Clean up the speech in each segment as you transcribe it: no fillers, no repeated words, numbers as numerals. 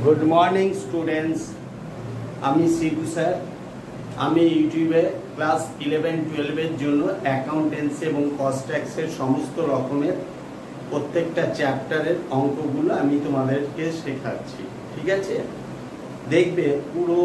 Good morning students, আমি Shibu sir. আমি ইউটিউবে ক্লাস 11-12 জন্য অ্যাকাউন্টেন্সি এবং কস্ট ট্যাক্সের সমস্ত রকমের প্রত্যেকটা চ্যাপ্টারের অঙ্কগুলো আমি তোমাদেরকে শেখাচ্ছি। ঠিক আছে, দেখবে পুরো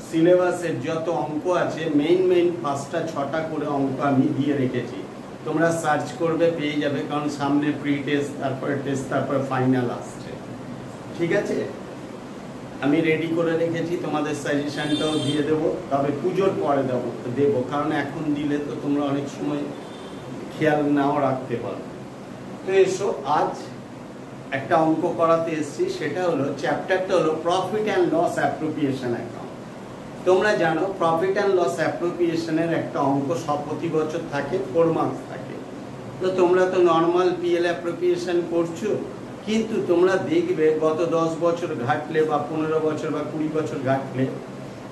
সিলেবাসের যত অঙ্ক আছে মেইন 5টা-6টা করে অঙ্ক আমি দিয়ে রেখেছি। তোমরা সার্চ করবে পেয়ে যাবে, কারণ সামনে প্রি টেস্ট, তারপরে টেস্ট, তারপরে ফাইনাল আসছে। ঠিক আছে, আমি রেডি করে রেখেছি, তোমাদের সাজেশনটাও দিয়ে দেবো, তবে পুজোর পরে দেবো, কারণ এখন দিলে তো তোমরা অনেক সময় খেয়াল নাও রাখতে পারো। তো এসো, আজ একটা অঙ্ক করাতে এসেছি, সেটা হলো চ্যাপ্টারটা হলো profit and loss appropriation account. তোমরা জানো প্রফিট অ্যান্ড লস অ্যাপ্রোপ্রিয়েশনের একটা অঙ্ক সব প্রতি বছর থাকে, 4 মার্কস থাকে। তো তোমরা তো নর্মাল পিএল অ্যাপ্রোপ্রিয়েশন করছো, কিন্তু তোমরা দেখবে গত 10 বছর ঘাটলে বা 15 বছর বা 20 বছর ঘাটলে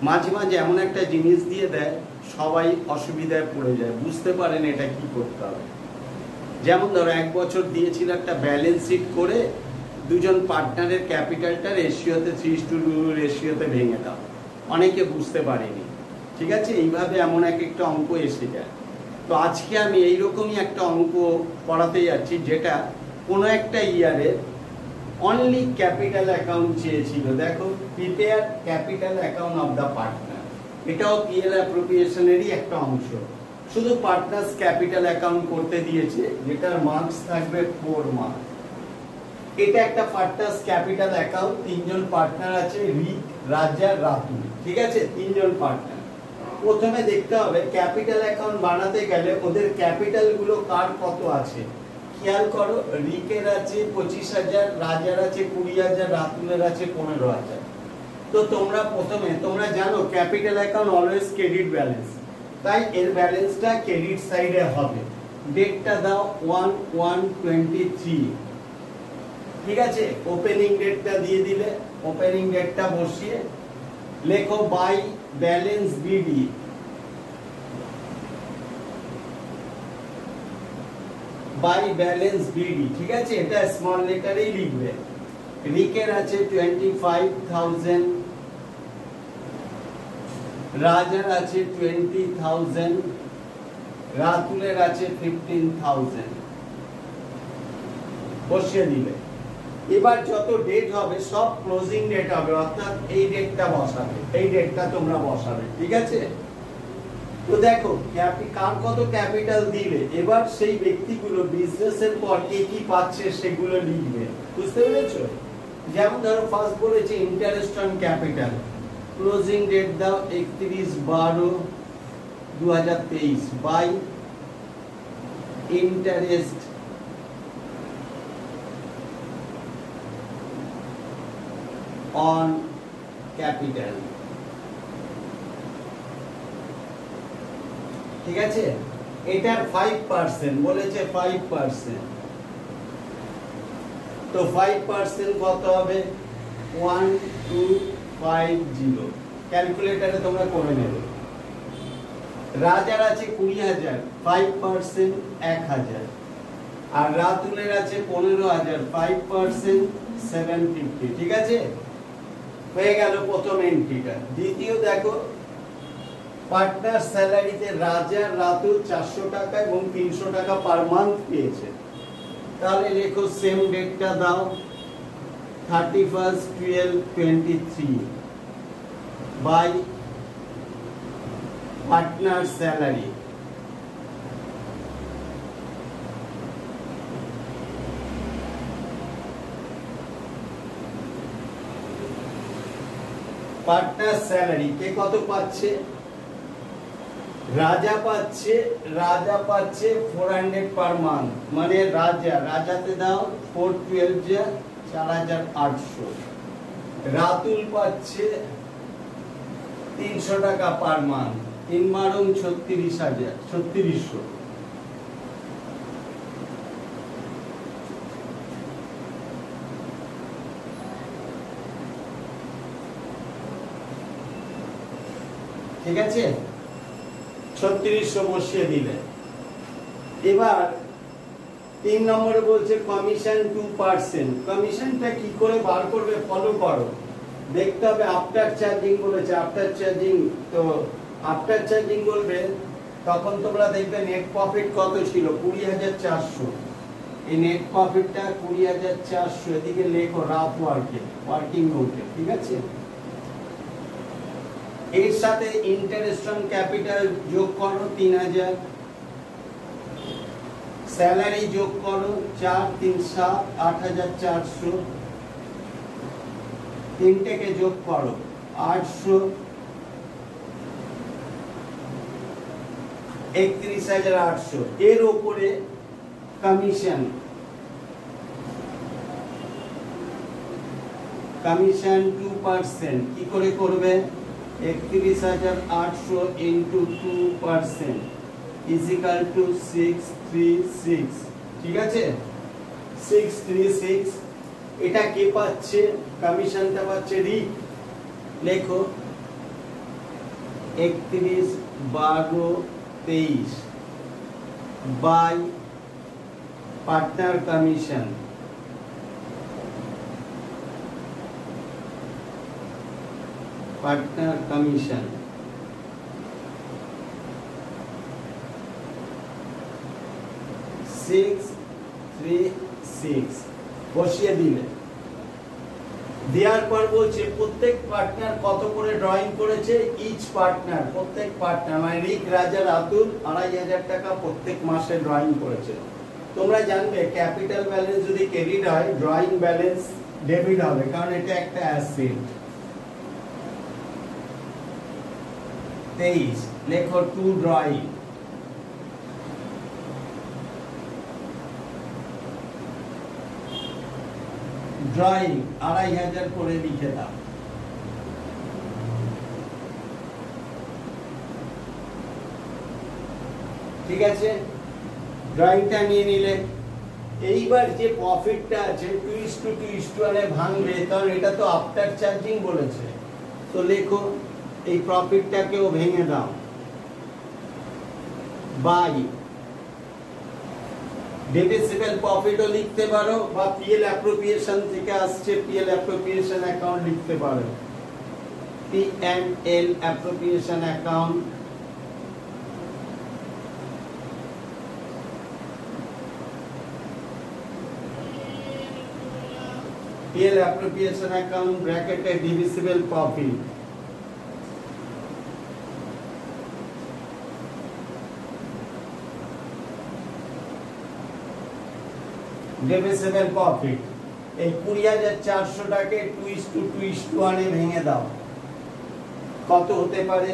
মাঝে মাঝে এমন একটা জিনিস দিয়ে দেয়, সবাই অসুবিধায় পড়ে যায়, বুঝতে পারেন এটা কি করতে হবে। যেমন ধরো 1 বছর দিয়েছিল একটা ব্যালেন্স শিট করে দুজন পার্টনারের ক্যাপিটালটা রেশিওতে 3:2 রেশিওতে ভেঙে দাও, অনেকে বুঝতে পারেনি। ঠিক আছে, এইভাবে এমন একটা অঙ্ক এসে যায়। তো আজকে আমি এইরকমই একটা অঙ্ক পড়াতে যাচ্ছি, যেটা কোনো একটা ইয়ারে অনলি ক্যাপিটাল অ্যাকাউন্ট চেয়েছিল। দেখো, prepare capital account of the partner, এটাও পিএল অ্যাপ্রোপ্রিয়েশনেরই একটা অংশ। শুধু পার্টনার্স ক্যাপিটাল অ্যাকাউন্ট করতে দিয়েছে, যেটার মার্কস থাকবে 4 মার্ক। এটা একটা পার্টনার্স ক্যাপিটাল অ্যাকাউন্ট, 3জন পার্টনার আছে, রিক, রাজা, রাতুল। ঠিক আছে, 3জন পার্টনার। প্রথমে দেখতে হবে ক্যাপিটাল অ্যাকাউন্ট বানাতে গেলে ওদের ক্যাপিটাল গুলো কার কত আছে। খেয়াল করো, রিকের আছে 25,000, রাজার আছে 20,000, রাতুলের আছে 15,000। তো তোমরা জানো capital account always credit balance, তাই এর ব্যালেন্সটা ক্রেডিট সাইডে হবে। ডেটটা দাও 1/1/23। ঠিক আছে, ওপেনিং ডেটটা দিয়ে দিলে, ওপেনিং ডেটটা বসিয়ে লেখো by balance B D. By balance B D, ঠিক আছে, এটা স্মল লেটারেই লিখবে। রিকের আছে 25,000, রাজার আছে 20,000, রাতুলের আছে 15,000। বসিয়ে দিবে। এবার যত ডেট হবে সব ক্লোজিং ডেট হবে, অর্থাৎ এই ডেটটা বসাবে, এই ডেটটা তোমরা বসাবে। ঠিক আছে, তো দেখো কার কত ক্যাপিটাল দিলে, এবার সেই ব্যক্তিগুলো বিজনেসের পর কি পাচ্ছে সেগুলো লিখবে। বুঝতে পেরেছো? যেমন ধরো ফার্স্ট বলেছে interest on capital, closing date দাও 31/12/2023 বাই ইন্টারেস্ট অন ক্যাপিটাল। ঠিক আছে, এটার 5% বলেছে, 5%। তো 5% কত হবে? 1250। ক্যালকুলেটরে তোমরা করে নেবে। রাজার আছে 20,000, 5% 1,000, আর রাতুলের আছে 15,000, 5% 750। ঠিক আছে, হয়ে গেল প্রথম এন্ট্রিটা। দ্বিতীয় দেখো, পার্টনার স্যালারিতে রাজা, রাতুল 400 টাকা এবং 300 টাকা পার মান্থ পেয়েছে। তাহলে লেখো সেম ডেটটা দাও 31/12/23 by partner salary. Partner salary কে কত পাচ্ছে? রাজা পাচ্ছে 400 পার মান্থ, মানে রাজাতে দাও 412 4,800। রাতুল পাচ্ছে 300 টাকা পার মান্থ, 3 বারং 36,000। ঠিক আছে, 3600 বসিয়ে দিলে। এবার 3 নম্বরে বলছে কমিশন 2%। কমিশনটা কি করে বার করবে? ফলো করো। দেখতে হবে আফটার চার্জিং বলেছে, আফটার চার্জিং। তো আফটার চার্জিং বলবে তখন তোমরা দেখবে নেট প্রফিট কত ছিল, 20,400। এই নেট প্রফিটটা 20,400, এদিকে লেখো রাফ ওয়ার্কে, ওয়ার্কিং নোটে, ঠিক আছে। এর সাথে ইন্টারেস্ট অন ক্যাপিটাল যোগ করো 3,000, স্যালারি যোগ করো 4, 3, 7, 8,400, তিনটেকে যোগ করো 800, 31,800। এর উপরে কমিশন, কমিশন 2%। কি করে করবে? 31,800 ইন্টু 2% ইজ ইকুয়াল টু 636। ঠিক আছে, 636। এটা কে পাচ্ছে? কমিশনটা পাচ্ছে রিক। লেখো 31, 12, 23 by partner commission, partner commission 636 বসিয়ে দিলে, দেওয়ার পর বলছে প্রত্যেক পার্টনার কত করে ড্রয়িং করেছে। ইচ পার্টনার, প্রত্যেক পার্টনার মানে রিক, রাজা, রাতুল 2,500 টাকা প্রত্যেক মাসে ড্রয়িং করেছে। তোমরা জানবে ক্যাপিটাল ব্যালেন্স যদি ক্রেডিট হয়, ড্রয়িং ব্যালেন্স ডেবিট হবে, কারণ এটা একটা অ্যাসেট। 23 লেখো টু ড্রয়িং, ড্রয়িং 2,500 করে লিখে দাও। ঠিক আছে, ড্রয়িংটা নিয়ে নিলে। এইবার যে প্রফিটটা আছে 2:2:1 ভাঙবে, কারণ এটা তো আফটার চার্জিং বলেছে। তো লেখো এই প্রফিটটাকেও ভেঙে দাও বাই ডিভিজিবল প্রফিটও লিখতে পারো, বা পিএল অ্যাপ্রোপ্রিয়েশন থেকে আসছে পিএল অ্যাপ্রোপ্রিয়েশন অ্যাকাউন্ট লিখতে পারো, P&L appropriation account. PL appropriation account bracket divisible profit, divisible profit। এই 20,400 টাকে 2:2:1 ভেঙে দাও, কত হতে পারে?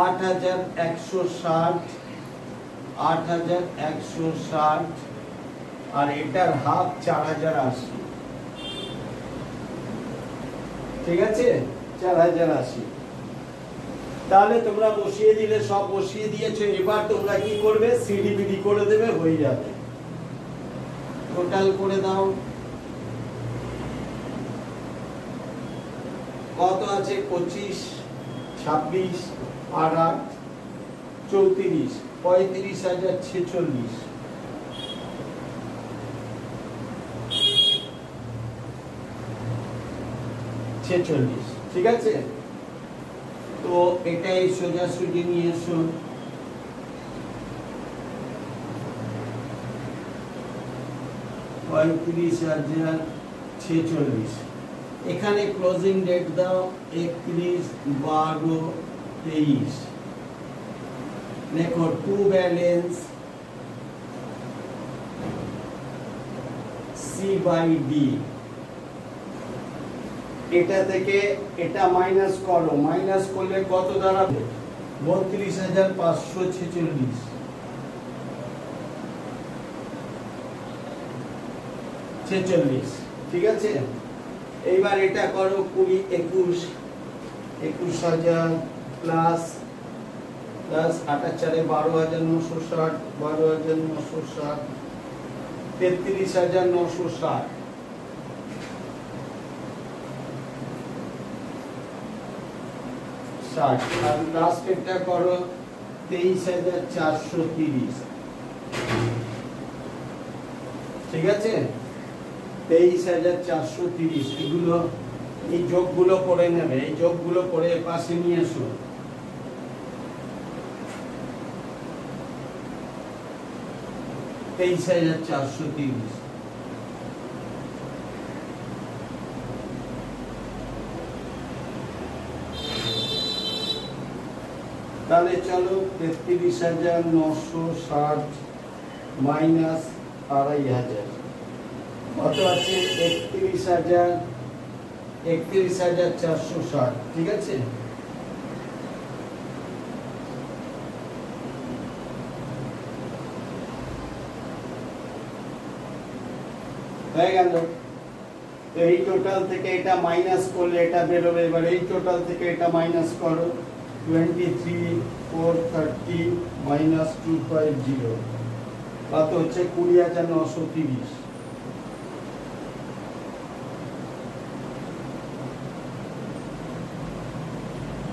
8,160, 8,160, আর এটার হাফ 4,080। ঠিক আছে, 4,080। তাহলে তোমরা বসিয়ে দিলে, সব বসিয়ে দিয়েছো। এবার তোমরা কি করবে? সিডিবিডি করে দেবে, হয়ে যাবে। টোটাল করে দাও কত আছে? 25, 26, 8, 34, 35,046। ঠিক আছে, তো এটাই সোজাসুজি নিয়ে এসো। 35,046। এখানে ক্লোজিং ডেট দাও 31/12/23। লেখো টু ব্যালেন্স C/D। এটা থেকে এটা মাইনাস করো, মাইনাস করলে কত দাঁড়াবে? 32,546। ঠিক আছে, এইবার এটা করো 20, 21, 21,000 প্লাস 8,4 12,960, 12,960, 33,960। আর লাস্ট এটা করো 23,430। ঠিক আছে, 23,430। এগুলো এই যোগগুলো করে নেবে, এই যোগগুলো করে পাশে নিয়ে এসো। $23,430। তাহলে চলো 33,960 মাইনাস 2,500 কত আছে? 31,460। ঠিক আছে, হয়ে গেল। তো এই টোটাল থেকে এটা মাইনাস করলে এটা বেরোবে। এবার এই টোটাল থেকে এটা মাইনাস করো, 23,430 মাইনাস 250 কত হচ্ছে? 20,930।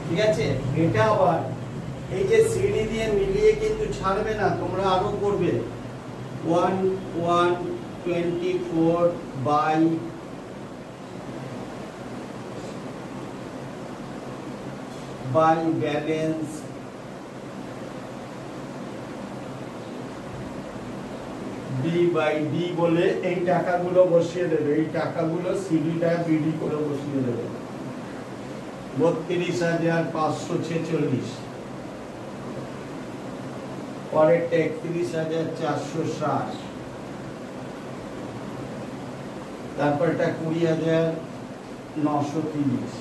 ঠিক আছে, এটা আবার এই যে সিডি দিয়ে মিলিয়ে কিন্তু ছাড়বে না, তোমরা আরো করবে। 1124 by balance D by D বলে এই টাকাগুলো বসিয়ে দেবে। এই টাকাগুলো সিডিটা বিডি করে বসিয়ে দেবে। 32,546। পরেরটা 31,460। তারপরটা 20,930।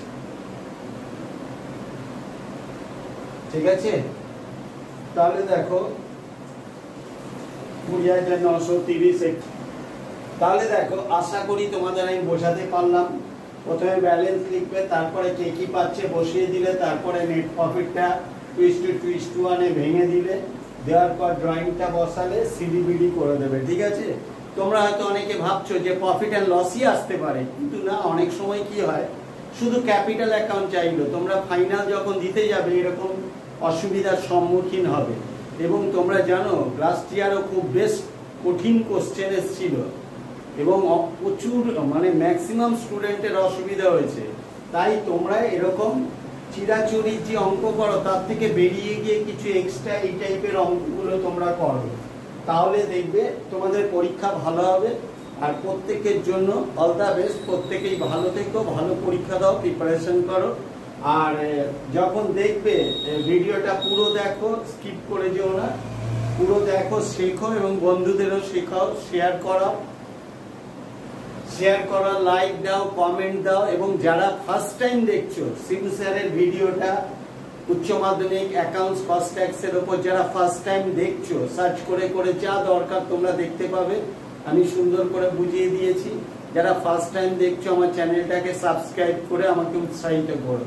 ঠিক আছে, তাহলে দেখো 20,930। তাহলে দেখো, আশা করি তোমাদের আমি বোঝাতে পারলাম। প্রথমে ব্যালেন্স লিখবে, তারপরে কে কি পাচ্ছে বসিয়ে দিলে, তারপরে নেট প্রফিটটা টুইস্ট টু ওয়ানে ভেঙে দিলে, দেওয়ার পর ড্রয়িংটা বসালে সিডিবিডি করে দেবে। ঠিক আছে, তোমরা হয়তো অনেকে ভাবছো যে প্রফিট অ্যান্ড লসই আসতে পারে, কিন্তু না, অনেক সময় কি হয়, শুধু ক্যাপিটাল অ্যাকাউন্ট চাইলো, তোমরা ফাইনাল যখন দিতে যাবে এরকম অসুবিধার সম্মুখীন হবে। এবং তোমরা জানো লাস্ট ইয়ারও খুব বেশ কঠিন কোশ্চেন এসেছিল এবং প্রচুর মানে ম্যাক্সিমাম স্টুডেন্টের অসুবিধা হয়েছে। তাই তোমরা এরকম চিরাচরিত যে অঙ্ক করো তার থেকে বেরিয়ে গিয়ে কিছু এক্সট্রা এই টাইপের অঙ্কগুলো তোমরা করো, তাহলে দেখবে তোমাদের পরীক্ষা ভালো হবে। আর প্রত্যেকের জন্য অল দ্য বেস্ট। প্রত্যেকেই ভালো থেকো, ভালো পরীক্ষা দাও, প্রিপারেশন করো। আর যখন দেখবে ভিডিওটা পুরো দেখো, স্কিপ করে যেও না, পুরো দেখো, শেখো এবং বন্ধুদেরও শেখাও, শেয়ার করো, লাইক দাও, কমেন্ট দাও। এবং যারা ফার্স্ট টাইম দেখছো শিবু স্যারের ভিডিওটা উচ্চ মাধ্যমিক অ্যাকাউন্টস কস্ট ট্যাক্সের উপর, যারা ফার্স্ট টাইম দেখছো সার্চ করে করে যা দরকার তোমরা দেখতে পাবে, আমি সুন্দর করে বুঝিয়ে দিয়েছি। যারা ফার্স্ট টাইম দেখছো আমার চ্যানেলটাকে সাবস্ক্রাইব করে আমাকে উৎসাহিত করো।